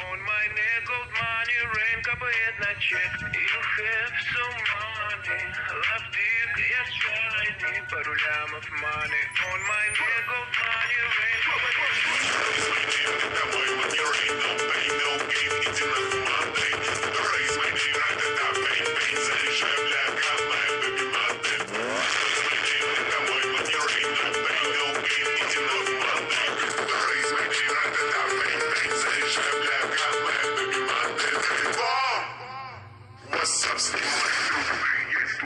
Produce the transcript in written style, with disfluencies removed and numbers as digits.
On my neck gold money, rain капает на чек. You have some money, love deep, я shiny, пару лямов money. On my neck gold money, rain капает.